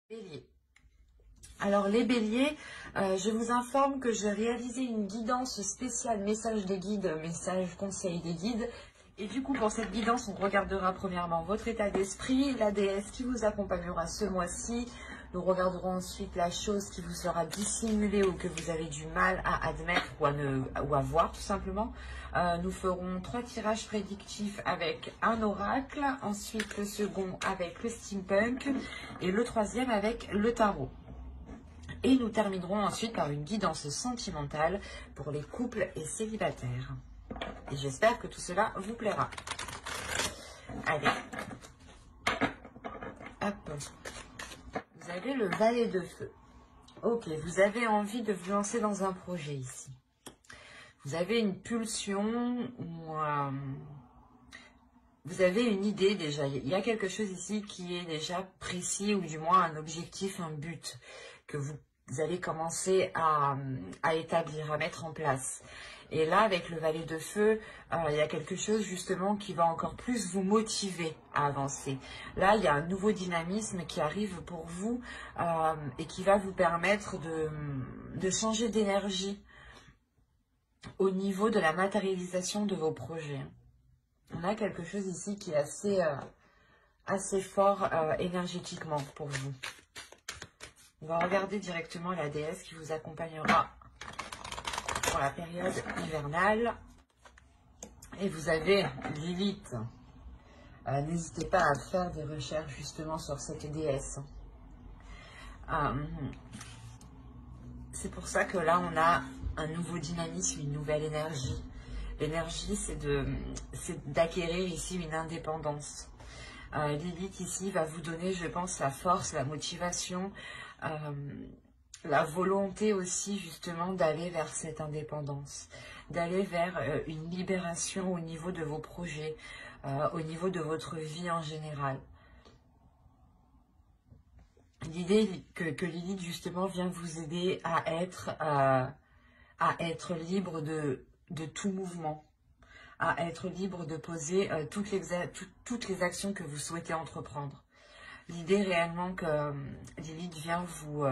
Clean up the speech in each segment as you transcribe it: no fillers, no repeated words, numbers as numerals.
Bélier. Alors les béliers, je vous informe que j'ai réalisé une guidance spéciale message des guides, message conseil des guides. Et du coup, pour cette guidance, on regardera premièrement votre état d'esprit, la déesse qui vous accompagnera ce mois-ci. Nous regarderons ensuite la chose qui vous sera dissimulée ou que vous avez du mal à admettre ou à voir tout simplement. Nous ferons 3 tirages prédictifs avec un oracle, ensuite le second avec le steampunk et le troisième avec le tarot. Et nous terminerons ensuite par une guidance sentimentale pour les couples et célibataires. Et j'espère que tout cela vous plaira. Allez. Hop. Vous avez le valet de feu. Ok, vous avez envie de vous lancer dans un projet ici. Vous avez une pulsion ou vous avez une idée déjà. Il y a quelque chose ici qui est déjà précis ou du moins un objectif, un but que vous allez commencer à établir, à mettre en place. Et là, avec le valet de feu, il y a quelque chose justement qui va encore plus vous motiver à avancer. Là, il y a un nouveau dynamisme qui arrive pour vous et qui va vous permettre de changer d'énergie au niveau de la matérialisation de vos projets. On a quelque chose ici qui est assez fort énergétiquement pour vous. On va regarder directement la déesse qui vous accompagnera pour la période hivernale. Et vous avez Lilith. N'hésitez pas à faire des recherches justement sur cette déesse. C'est pour ça que là, on a un nouveau dynamisme, une nouvelle énergie. L'énergie, c'est d'acquérir ici une indépendance. Lilith ici va vous donner, je pense, la force, la motivation, la volonté aussi justement d'aller vers cette indépendance, d'aller vers une libération au niveau de vos projets, au niveau de votre vie en général. L'idée que Lilith justement vient vous aider à être libre de tout mouvement, à être libre de poser toutes les actions que vous souhaitez entreprendre. L'idée réellement que Lilith vient vous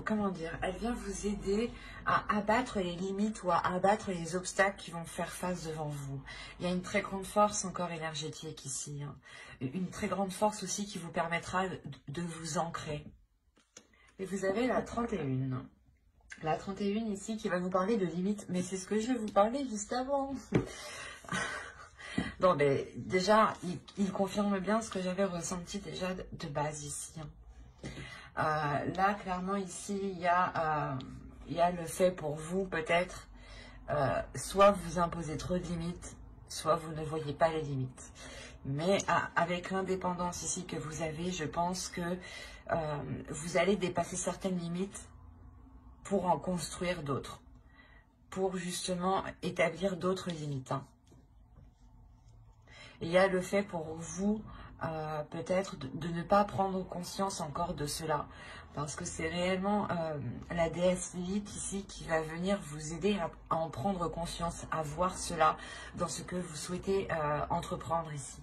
comment dire, elle vient vous aider à abattre les limites ou à abattre les obstacles qui vont faire face devant vous. Il y a une très grande force encore énergétique ici, hein. Une très grande force aussi qui vous permettra de vous ancrer. Et vous avez la 31. La 31 ici qui va vous parler de limites, mais c'est ce que je vais vous parler juste avant. Non, mais déjà, il confirme bien ce que j'avais ressenti déjà de base ici, hein. Là, clairement, ici, il y a le fait pour vous, peut-être, soit vous imposez trop de limites, soit vous ne voyez pas les limites. Mais avec l'indépendance ici que vous avez, je pense que vous allez dépasser certaines limites pour en construire d'autres, pour justement établir d'autres limites, hein. Il y a le fait pour vous, peut-être, de ne pas prendre conscience encore de cela. Parce que c'est réellement la déesse Lilith ici qui va venir vous aider à en prendre conscience, à voir cela dans ce que vous souhaitez entreprendre ici.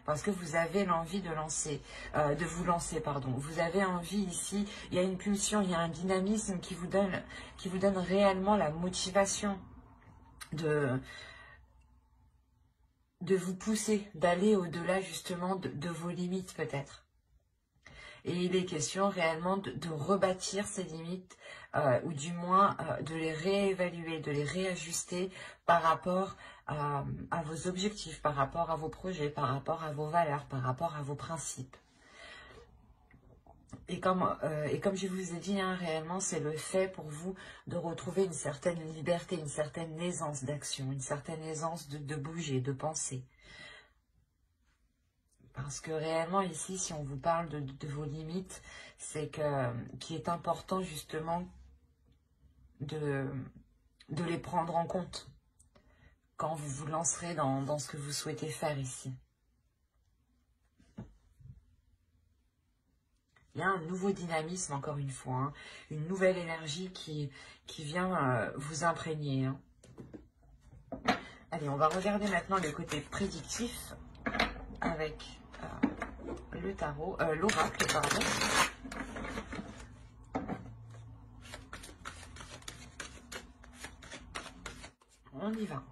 Parce que vous avez l'envie de vous lancer, pardon. Vous avez envie ici, il y a une pulsion, il y a un dynamisme qui vous donne réellement la motivation de vous pousser, d'aller au-delà justement de vos limites peut-être. Et il est question réellement de rebâtir ces limites, ou du moins de les réévaluer, de les réajuster par rapport à vos objectifs, par rapport à vos projets, par rapport à vos valeurs, par rapport à vos principes. Et comme je vous ai dit, hein, réellement, c'est le fait pour vous de retrouver une certaine liberté, une certaine aisance d'action, une certaine aisance de bouger, de penser. Parce que réellement, ici, si on vous parle de vos limites, c'est qu'il est important justement de les prendre en compte quand vous vous lancerez dans ce que vous souhaitez faire ici. Il y a un nouveau dynamisme, encore une fois, hein, une nouvelle énergie qui vient vous imprégner, hein. Allez, on va regarder maintenant le côté prédictif avec le tarot, l'oracle, pardon. On y va.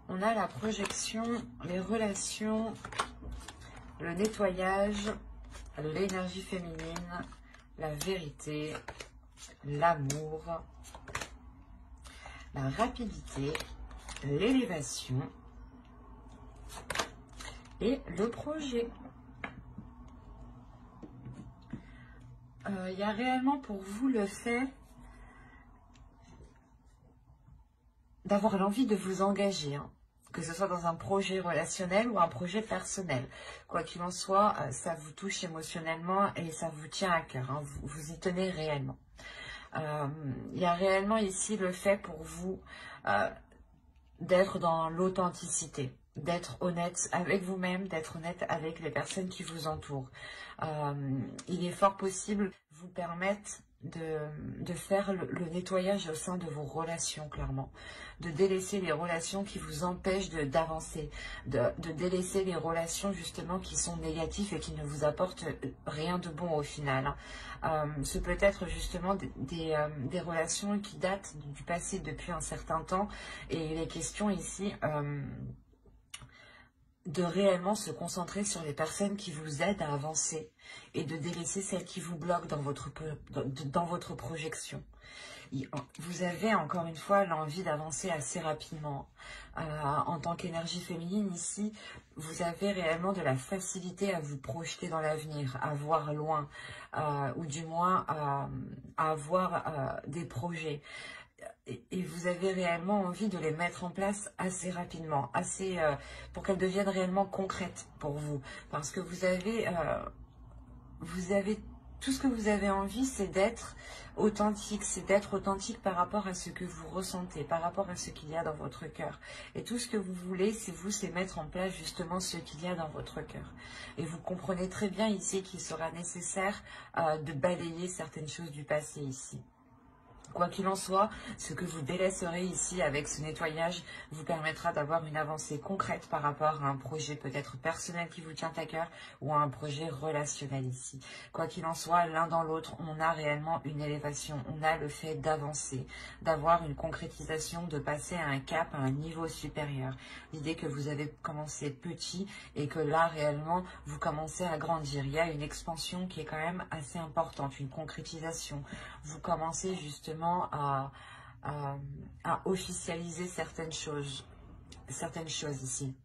On a la projection, les relations, le nettoyage, l'énergie féminine, la vérité, l'amour, la rapidité, l'élévation et le projet. Il y a réellement pour vous le fait d'avoir l'envie de vous engager, hein, que ce soit dans un projet relationnel ou un projet personnel. Quoi qu'il en soit, ça vous touche émotionnellement et ça vous tient à cœur, hein, vous y tenez réellement. Il y a réellement ici le fait pour vous d'être dans l'authenticité, d'être honnête avec vous-même, d'être honnête avec les personnes qui vous entourent. Il est fort possible vous permettre de faire le nettoyage au sein de vos relations, clairement. De délaisser les relations qui vous empêchent d'avancer, de délaisser les relations justement qui sont négatives et qui ne vous apportent rien de bon au final. Ce peut être justement des relations qui datent du passé depuis un certain temps, et il est question ici de réellement se concentrer sur les personnes qui vous aident à avancer et de délaisser celles qui vous bloquent dans votre projection. Vous avez encore une fois l'envie d'avancer assez rapidement. En tant qu'énergie féminine ici, vous avez réellement de la facilité à vous projeter dans l'avenir, à voir loin, ou du moins à avoir des projets. Et vous avez réellement envie de les mettre en place assez rapidement, pour qu'elles deviennent réellement concrètes pour vous. Parce que vous avez tout ce que vous avez envie, c'est d'être authentique, par rapport à ce que vous ressentez, par rapport à ce qu'il y a dans votre cœur. Et tout ce que vous voulez, c'est mettre en place justement ce qu'il y a dans votre cœur. Et vous comprenez très bien ici qu'il sera nécessaire de balayer certaines choses du passé ici. Quoi qu'il en soit, ce que vous délaisserez ici avec ce nettoyage vous permettra d'avoir une avancée concrète par rapport à un projet peut-être personnel qui vous tient à cœur ou à un projet relationnel ici. Quoi qu'il en soit, l'un dans l'autre, on a réellement une élévation, on a le fait d'avancer, d'avoir une concrétisation, de passer à un cap, à un niveau supérieur. L'idée que vous avez commencé petit et que là réellement vous commencez à grandir. Il y a une expansion qui est quand même assez importante, une concrétisation. Vous commencez justement à officialiser certaines choses ici.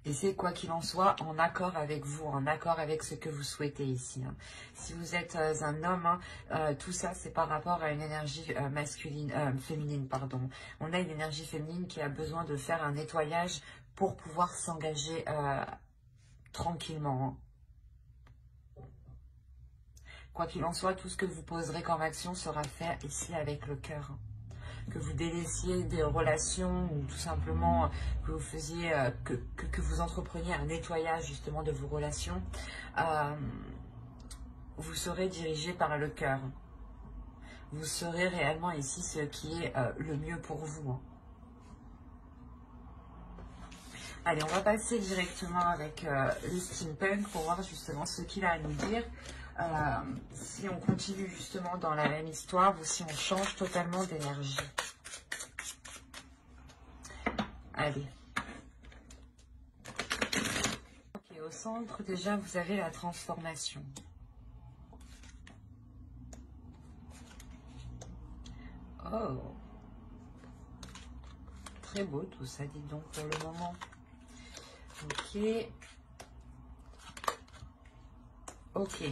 Et c'est quoi qu'il en soit en accord avec vous, en accord avec ce que vous souhaitez ici. Hein. Si vous êtes un homme, tout ça c'est par rapport à une énergie féminine, pardon. On a une énergie féminine qui a besoin de faire un nettoyage pour pouvoir s'engager tranquillement. Hein. Quoi qu'il en soit, tout ce que vous poserez comme action sera fait ici avec le cœur. Que vous délaissiez des relations ou tout simplement que vous faisiez, que vous entrepreniez un nettoyage justement de vos relations, vous serez dirigé par le cœur. Vous serez réellement ici ce qui est le mieux pour vous. Hein. Allez, on va passer directement avec le steampunk pour voir justement ce qu'il a à nous dire. Si on continue justement dans la même histoire ou si on change totalement d'énergie. Allez. Ok, au centre, déjà, vous avez la transformation. Oh. Très beau tout ça, dites donc, pour le moment. Ok. Ok.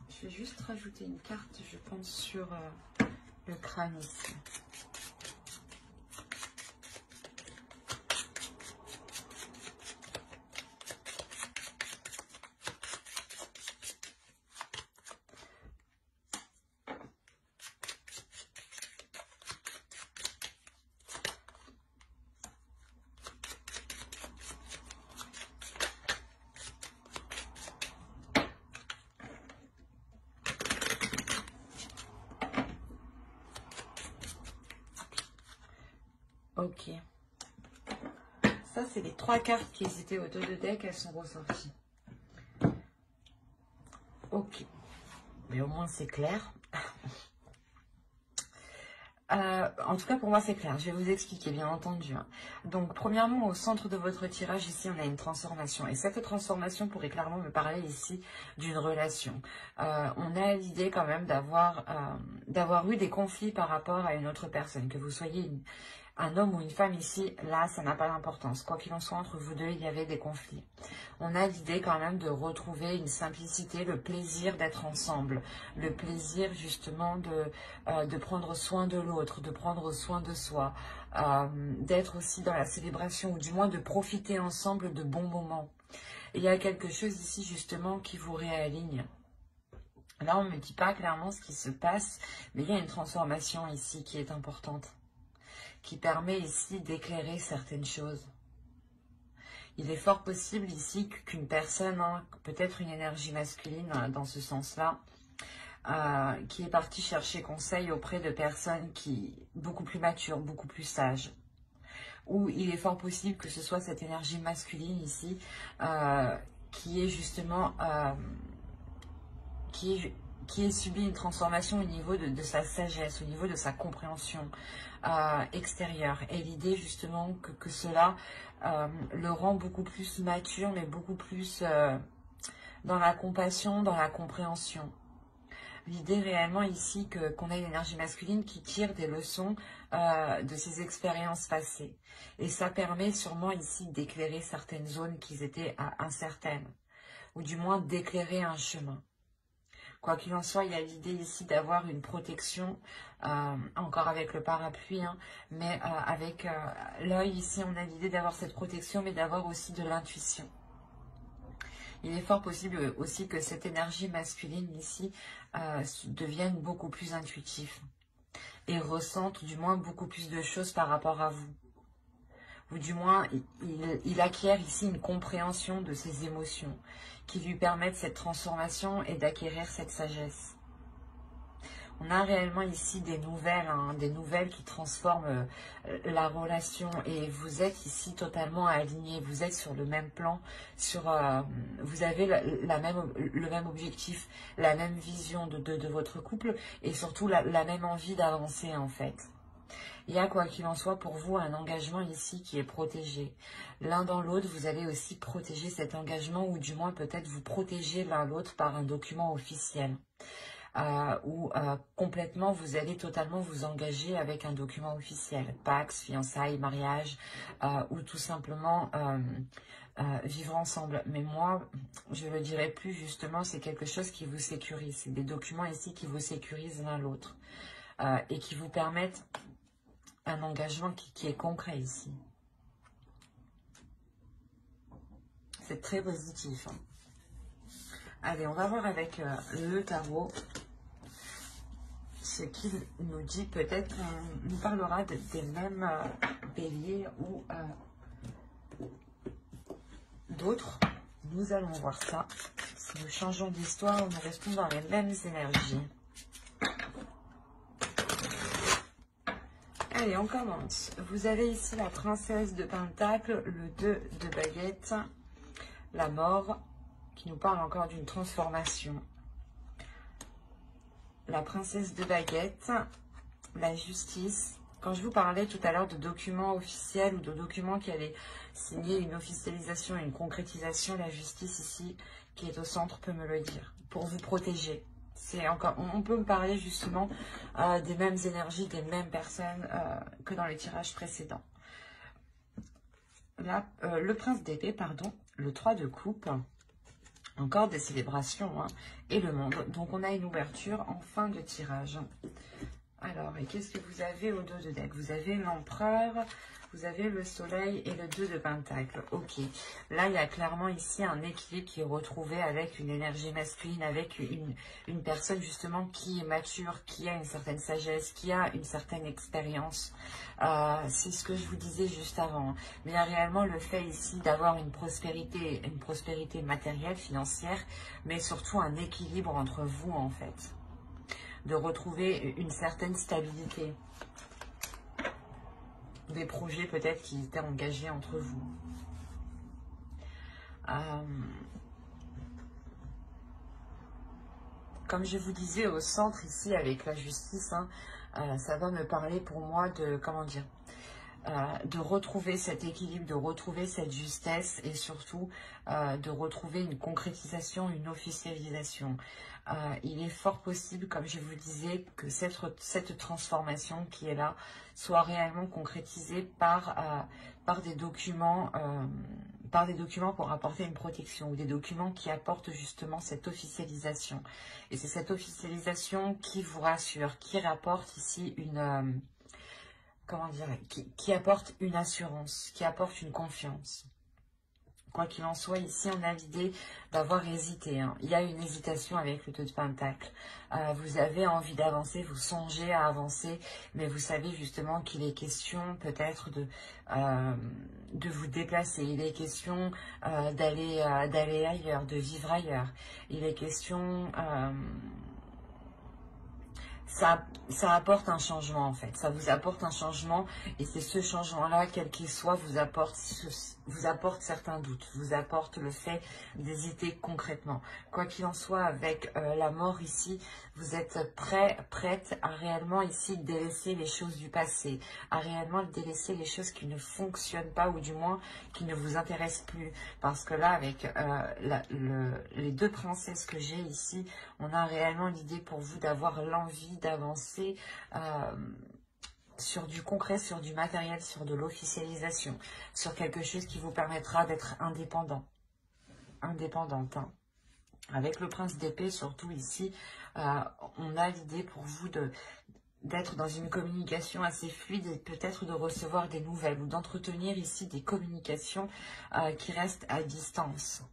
Je vais juste rajouter une carte, je pense, sur le crâne ici. Ok. Ça, c'est les 3 cartes qui étaient au dos de deck. Elles sont ressorties. Ok. Mais au moins, c'est clair. En tout cas, pour moi, c'est clair. Je vais vous expliquer, bien entendu. Donc, premièrement, au centre de votre tirage, ici, on a une transformation. Et cette transformation pourrait clairement me parler ici d'une relation. On a l'idée quand même d'avoir eu des conflits par rapport à une autre personne. Que vous soyez un homme ou une femme ici, là, ça n'a pas d'importance. Quoi qu'il en soit, entre vous deux, il y avait des conflits. On a l'idée quand même de retrouver une simplicité, le plaisir d'être ensemble, le plaisir justement de prendre soin de l'autre, de prendre soin de soi, d'être aussi dans la célébration, ou du moins de profiter ensemble de bons moments. Et il y a quelque chose ici justement qui vous réaligne. Là, on ne me dit pas clairement ce qui se passe, mais il y a une transformation ici qui est importante, qui permet ici d'éclairer certaines choses. Il est fort possible ici qu'une personne, peut-être une énergie masculine dans ce sens-là, qui est partie chercher conseil auprès de personnes beaucoup plus matures, beaucoup plus sages. Ou il est fort possible que ce soit cette énergie masculine ici, qui est justement, qui ait subi une transformation au niveau de sa sagesse, au niveau de sa compréhension extérieure. Et l'idée justement que cela le rend beaucoup plus mature, mais beaucoup plus dans la compassion, dans la compréhension. L'idée réellement ici qu'on a une énergie masculine qui tire des leçons de ses expériences passées. Et ça permet sûrement ici d'éclairer certaines zones qui étaient incertaines, ou du moins d'éclairer un chemin. Quoi qu'il en soit, il y a l'idée ici d'avoir une protection, encore avec le parapluie, mais avec l'œil ici, on a l'idée d'avoir cette protection, mais d'avoir aussi de l'intuition. Il est fort possible aussi que cette énergie masculine ici devienne beaucoup plus intuitive et ressente du moins beaucoup plus de choses par rapport à vous. Ou du moins, il acquiert ici une compréhension de ses émotions qui lui permettent cette transformation et d'acquérir cette sagesse. On a réellement ici des nouvelles qui transforment la relation, et vous êtes ici totalement alignés, vous êtes sur le même plan, vous avez le même objectif, la même vision de votre couple, et surtout la même envie d'avancer en fait. Il y a, quoi qu'il en soit, pour vous, un engagement ici qui est protégé. L'un dans l'autre, vous allez aussi protéger cet engagement, ou du moins peut-être vous protéger l'un l'autre par un document officiel. Ou complètement, vous allez totalement vous engager avec un document officiel. Pax, fiançailles, mariage, ou tout simplement vivre ensemble. Mais moi, je le dirais plus justement, c'est quelque chose qui vous sécurise. C'est des documents ici qui vous sécurisent l'un l'autre et qui vous permettent un engagement qui est concret ici. C'est très positif. Allez, on va voir avec le tarot ce qu'il nous dit. Peut-être qu'on nous parlera des mêmes béliers ou d'autres. Nous allons voir ça. Si nous changeons d'histoire, nous restons dans les mêmes énergies. Allez, on commence. Vous avez ici la princesse de Pentacle, le 2 de baguette, la mort, qui nous parle encore d'une transformation. La princesse de baguette, la justice. Quand je vous parlais tout à l'heure de documents officiels ou de documents qui allaient signer une officialisation et une concrétisation, la justice ici, qui est au centre, peut me le dire, pour vous protéger. On peut me parler justement des mêmes énergies, des mêmes personnes que dans les tirages précédents. Là, le prince d'épée, pardon, le 3 de coupe, encore des célébrations, et le monde. Donc on a une ouverture en fin de tirage. Alors, et qu'est-ce que vous avez au dos de deck? Vous avez l'empereur, vous avez le soleil et le 2 de pentacle. Ok, là il y a clairement ici un équilibre qui est retrouvé avec une énergie masculine, avec une personne justement qui est mature, qui a une certaine sagesse, qui a une certaine expérience. C'est ce que je vous disais juste avant. Mais il y a réellement le fait ici d'avoir une prospérité matérielle, financière, mais surtout un équilibre entre vous en fait. De retrouver une certaine stabilité. des projets peut-être qui étaient engagés entre vous. Comme je vous disais, au centre ici avec la justice, hein, ça va me parler pour moi de, comment dire, de retrouver cet équilibre, de retrouver cette justesse et surtout de retrouver une concrétisation, une officialisation. Il est fort possible, comme je vous disais, que cette transformation qui est là soit réellement concrétisée par des documents pour apporter une protection ou des documents qui apportent justement cette officialisation. Et c'est cette officialisation qui vous rassure, qui rapporte ici une... comment dire, qui apporte une assurance, qui apporte une confiance. Quoi qu'il en soit, ici, on a l'idée d'avoir hésité. Hein. Il y a une hésitation avec le 2 de Pentacle. Vous avez envie d'avancer, vous songez à avancer, mais vous savez justement qu'il est question peut-être de vous déplacer. Il est question d'aller ailleurs, de vivre ailleurs. Il est question... ça apporte un changement en fait, ça vous apporte un changement et c'est ce changement-là, quel qu'il soit, vous apporte certains doutes, vous apporte le fait d'hésiter concrètement. Quoi qu'il en soit, avec la mort ici, vous êtes prête à réellement ici délaisser les choses du passé, à réellement délaisser les choses qui ne fonctionnent pas ou du moins qui ne vous intéressent plus. Parce que là, avec les 2 princesses que j'ai ici, on a réellement l'idée pour vous d'avoir l'envie d'avancer sur du concret, sur du matériel, sur de l'officialisation, sur quelque chose qui vous permettra d'être indépendante. Hein. Avec le prince d'épée, surtout ici, on a l'idée pour vous d'être dans une communication assez fluide et peut-être de recevoir des nouvelles ou d'entretenir ici des communications qui restent à distance.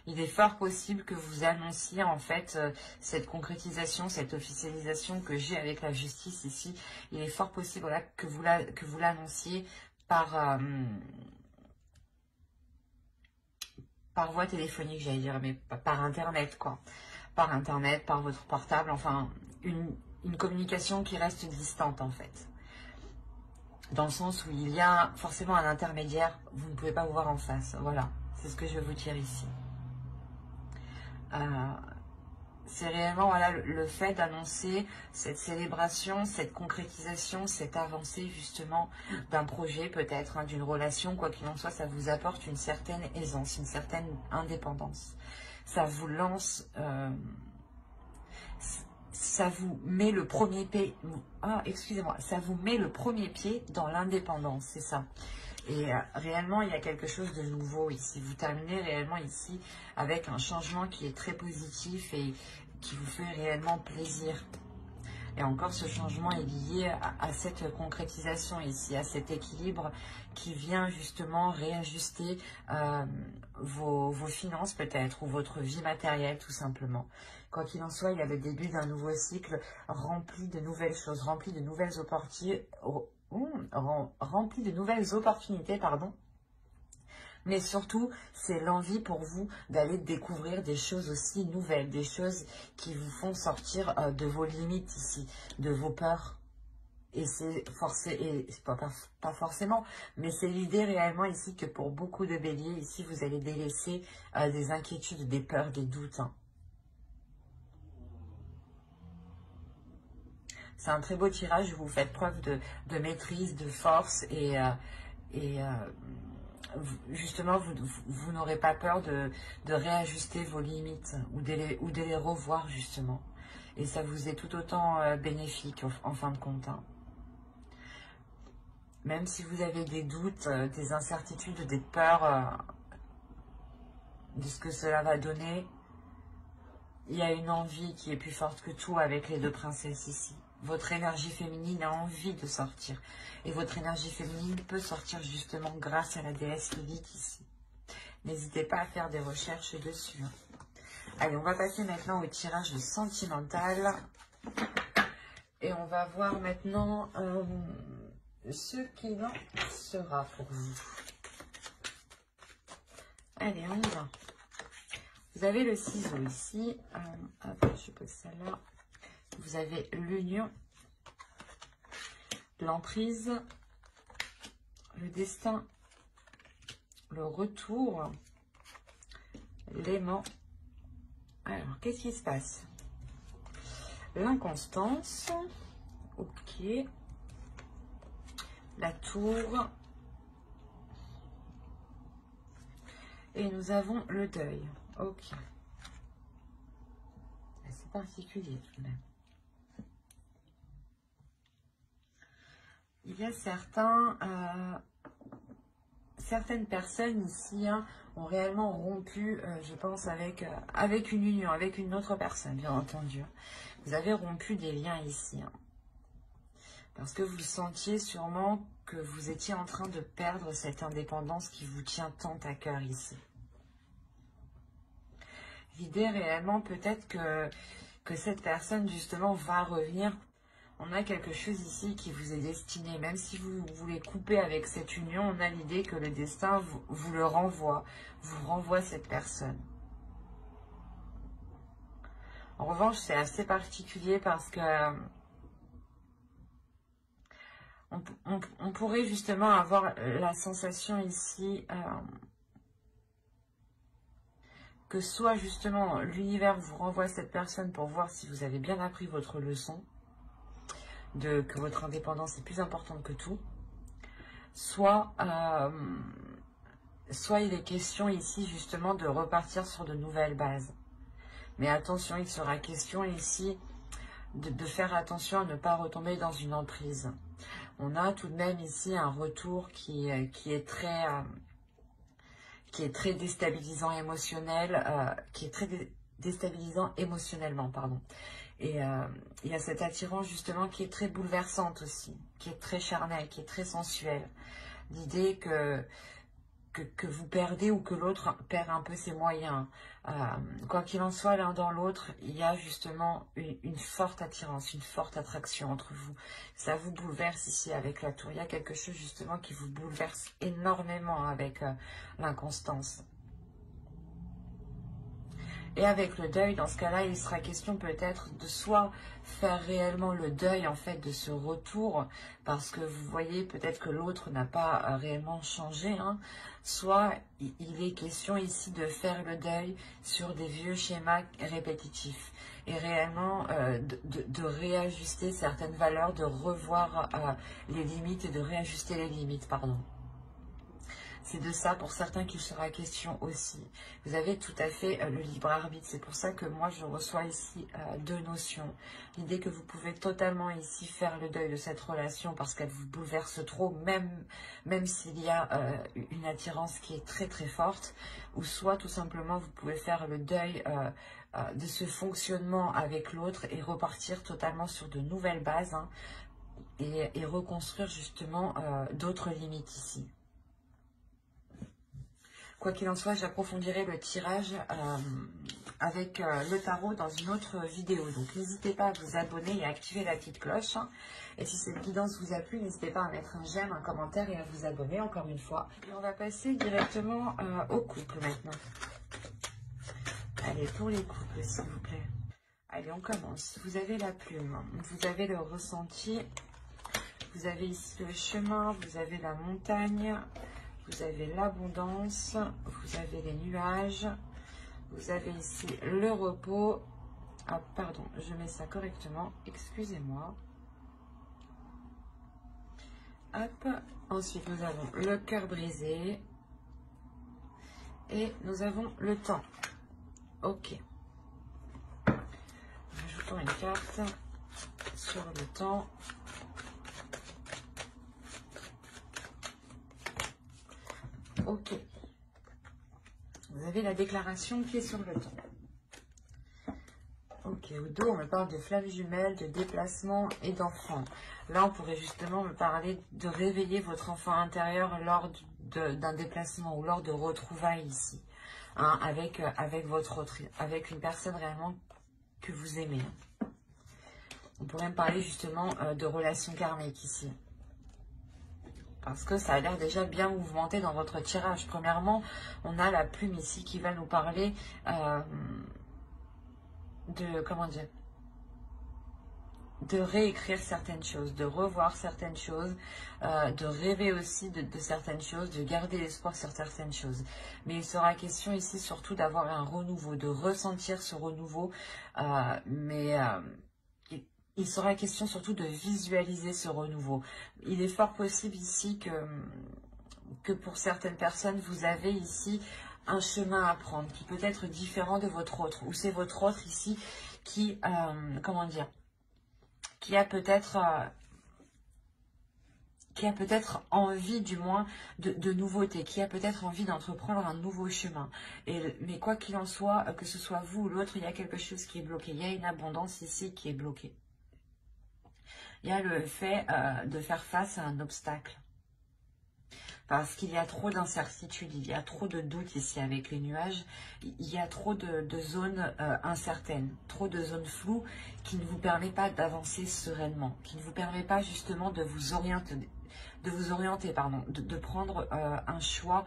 Il est fort possible que vous annonciez en fait cette concrétisation, cette officialisation que j'ai avec la justice ici. Il est fort possible voilà, que vous l'annonciez par voie téléphonique, j'allais dire, mais par Internet, quoi. Par Internet, par votre portable, enfin, une communication qui reste distante, en fait. Dans le sens où il y a forcément un intermédiaire, vous ne pouvez pas vous voir en face. Voilà, c'est ce que je veux vous dire ici. C'est réellement voilà, le fait d'annoncer cette célébration, cette concrétisation, cette avancée justement d'un projet peut-être, hein, d'une relation, quoi qu'il en soit, ça vous apporte une certaine aisance, une certaine indépendance. Ça vous lance, ça vous met le premier pied, ça vous met le premier pied dans l'indépendance, c'est ça. Et réellement, il y a quelque chose de nouveau ici. Vous terminez réellement ici avec un changement qui est très positif et qui vous fait réellement plaisir. Et encore, ce changement est lié à cette concrétisation ici, à cet équilibre qui vient justement réajuster vos finances peut-être, ou votre vie matérielle tout simplement. Quoi qu'il en soit, il y a le début d'un nouveau cycle rempli de nouvelles choses, rempli de nouvelles opportunités, pardon. Mais surtout, c'est l'envie pour vous d'aller découvrir des choses aussi nouvelles, des choses qui vous font sortir de vos limites ici, de vos peurs. Et c'est pas forcément, mais c'est l'idée réellement ici que pour beaucoup de béliers, ici, vous allez délaisser des inquiétudes, des peurs, des doutes. Hein. C'est un très beau tirage, vous faites preuve de maîtrise, de force et justement, vous n'aurez pas peur de réajuster vos limites ou de les revoir justement. Et ça vous est tout autant bénéfique en fin de compte. Hein. Même si vous avez des doutes, des incertitudes, des peurs de ce que cela va donner, il y a une envie qui est plus forte que tout avec les 2 princesses ici. Votre énergie féminine a envie de sortir. Et votre énergie féminine peut sortir justement grâce à la déesse Lilith ici. N'hésitez pas à faire des recherches dessus. Allez, on va passer maintenant au tirage sentimental. Et on va voir maintenant ce qu'il en sera pour vous. Allez, on y va. Vous avez le ciseau ici. Je pose ça là. Vous avez l'union. l'emprise, le destin, le retour, l'aimant. Alors, qu'est-ce qui se passe? L'inconstance, ok. La tour. Et nous avons le deuil, ok. C'est particulier tout de même. Il y a certaines personnes ici ont réellement rompu, je pense, avec une union, avec une autre personne, bien entendu. Vous avez rompu des liens ici. Parce que vous sentiez sûrement que vous étiez en train de perdre cette indépendance qui vous tient tant à cœur ici. L'idée réellement, peut-être que cette personne, justement, va revenir. On a quelque chose ici qui vous est destiné. Même si vous voulez couper avec cette union, on a l'idée que le destin vous le renvoie. Vous renvoie cette personne. En revanche, c'est assez particulier parce que on pourrait justement avoir la sensation ici que soit justement l'univers vous renvoie cette personne pour voir si vous avez bien appris votre leçon, que votre indépendance est plus importante que tout, soit il est question ici justement de repartir sur de nouvelles bases. Mais attention, il sera question ici de faire attention à ne pas retomber dans une emprise. On a tout de même ici un retour qui est très déstabilisant émotionnellement, pardon. Et il y a cette attirance justement qui est très bouleversante aussi, qui est très charnelle, qui est très sensuelle. L'idée que vous perdez ou que l'autre perd un peu ses moyens. Quoi qu'il en soit, l'un dans l'autre, il y a justement une forte attirance, une forte attraction entre vous. Ça vous bouleverse ici avec la tour. Il y a quelque chose justement qui vous bouleverse énormément avec l'inconstance. Et avec le deuil, dans ce cas-là, il sera question peut-être de soit faire réellement le deuil en fait de ce retour, parce que vous voyez peut-être que l'autre n'a pas réellement changé, soit il est question ici de faire le deuil sur des vieux schémas répétitifs et réellement de réajuster certaines valeurs, de revoir les limites et de réajuster les limites, pardon. C'est de ça pour certains qu'il sera question aussi. Vous avez tout à fait le libre arbitre. C'est pour ça que moi je reçois ici deux notions. L'idée que vous pouvez totalement ici faire le deuil de cette relation parce qu'elle vous bouleverse trop, même s'il y a une attirance qui est très très forte. Ou soit tout simplement vous pouvez faire le deuil de ce fonctionnement avec l'autre et repartir totalement sur de nouvelles bases et reconstruire justement d'autres limites ici. Quoi qu'il en soit, j'approfondirai le tirage avec le tarot dans une autre vidéo. Donc, n'hésitez pas à vous abonner et à activer la petite cloche. Et si cette guidance vous a plu, n'hésitez pas à mettre un j'aime, un commentaire et à vous abonner encore une fois. Et on va passer directement au couple maintenant. Allez, pour les couples, s'il vous plaît. Allez, on commence. Vous avez la plume, vous avez le ressenti, vous avez ici le chemin, vous avez la montagne, vous avez l'abondance, vous avez les nuages, vous avez ici le repos. Ah, pardon, je mets ça correctement, excusez-moi. Hop, ensuite nous avons le cœur brisé et nous avons le temps. Ok. Rajoutons une carte sur le temps. Ok. Vous avez la déclaration qui est sur le temps. Ok, au dos, on me parle de flammes jumelles, de déplacement et d'enfants. Là, on pourrait justement me parler de réveiller votre enfant intérieur lors d'un déplacement ou lors de retrouvailles ici. Avec une personne réellement que vous aimez. On pourrait me parler justement de relations karmiques ici. Parce que ça a l'air déjà bien mouvementé dans votre tirage. Premièrement, on a la plume ici qui va nous parler de réécrire certaines choses, de revoir certaines choses, de rêver aussi de certaines choses, de garder l'espoir sur certaines choses. Mais il sera question ici surtout d'avoir un renouveau, de ressentir ce renouveau, il sera question surtout de visualiser ce renouveau. Il est fort possible ici que pour certaines personnes, vous avez ici un chemin à prendre qui peut être différent de votre autre, ou c'est votre autre ici qui, comment dire, qui a peut-être envie du moins de nouveautés, qui a peut-être envie d'entreprendre un nouveau chemin. Mais quoi qu'il en soit, que ce soit vous ou l'autre, il y a quelque chose qui est bloqué. Il y a une abondance ici qui est bloquée. Il y a le fait de faire face à un obstacle. Parce qu'il y a trop d'incertitudes, il y a trop de doutes ici avec les nuages, il y a trop de zones incertaines, trop de zones floues qui ne vous permettent pas d'avancer sereinement, qui ne vous permettent pas justement de vous orienter, de prendre un choix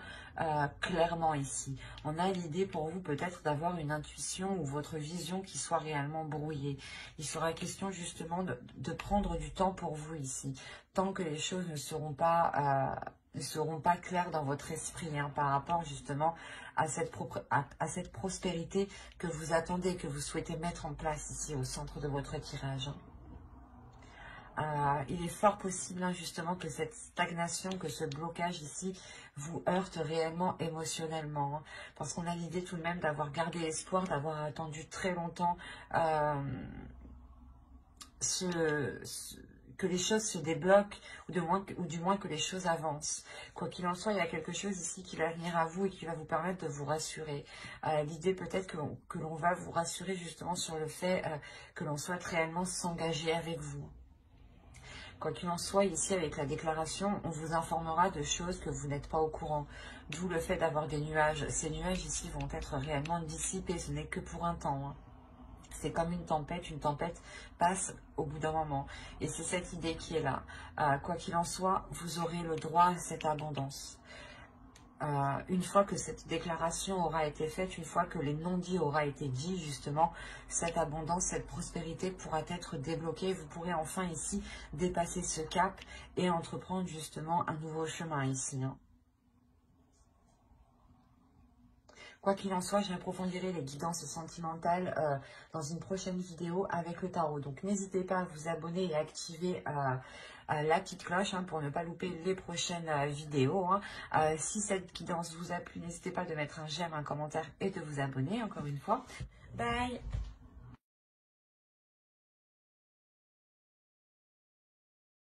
clairement ici. On a l'idée pour vous peut-être d'avoir une intuition ou votre vision qui soit réellement brouillée. Il sera question justement de prendre du temps pour vous ici, tant que les choses ne seront pas claires dans votre esprit par rapport justement à cette prospérité que vous attendez, que vous souhaitez mettre en place ici au centre de votre tirage. Il est fort possible justement que cette stagnation, que ce blocage ici vous heurte réellement émotionnellement. Parce qu'on a l'idée tout de même d'avoir gardé l'espoir, d'avoir attendu très longtemps que les choses se débloquent ou du moins que les choses avancent. Quoi qu'il en soit, il y a quelque chose ici qui va venir à vous et qui va vous permettre de vous rassurer. L'idée peut-être que l'on va vous rassurer justement sur le fait que l'on souhaite réellement s'engager avec vous. Quoi qu'il en soit, ici, avec la déclaration, on vous informera de choses que vous n'êtes pas au courant. D'où le fait d'avoir des nuages. Ces nuages ici vont être réellement dissipés. Ce n'est que pour un temps. C'est comme une tempête passe au bout d'un moment. Et c'est cette idée qui est là. Quoi qu'il en soit, vous aurez le droit à cette abondance. Une fois que cette déclaration aura été faite, une fois que les non-dits aura été dit, justement, cette abondance, cette prospérité pourra être débloquée. Vous pourrez enfin ici dépasser ce cap et entreprendre justement un nouveau chemin ici. Quoi qu'il en soit, j'approfondirai les guidances sentimentales dans une prochaine vidéo avec le tarot. Donc n'hésitez pas à vous abonner et à activer la petite cloche pour ne pas louper les prochaines vidéos. Si cette guidance vous a plu, n'hésitez pas de mettre un j'aime, un commentaire et de vous abonner encore une fois. Bye!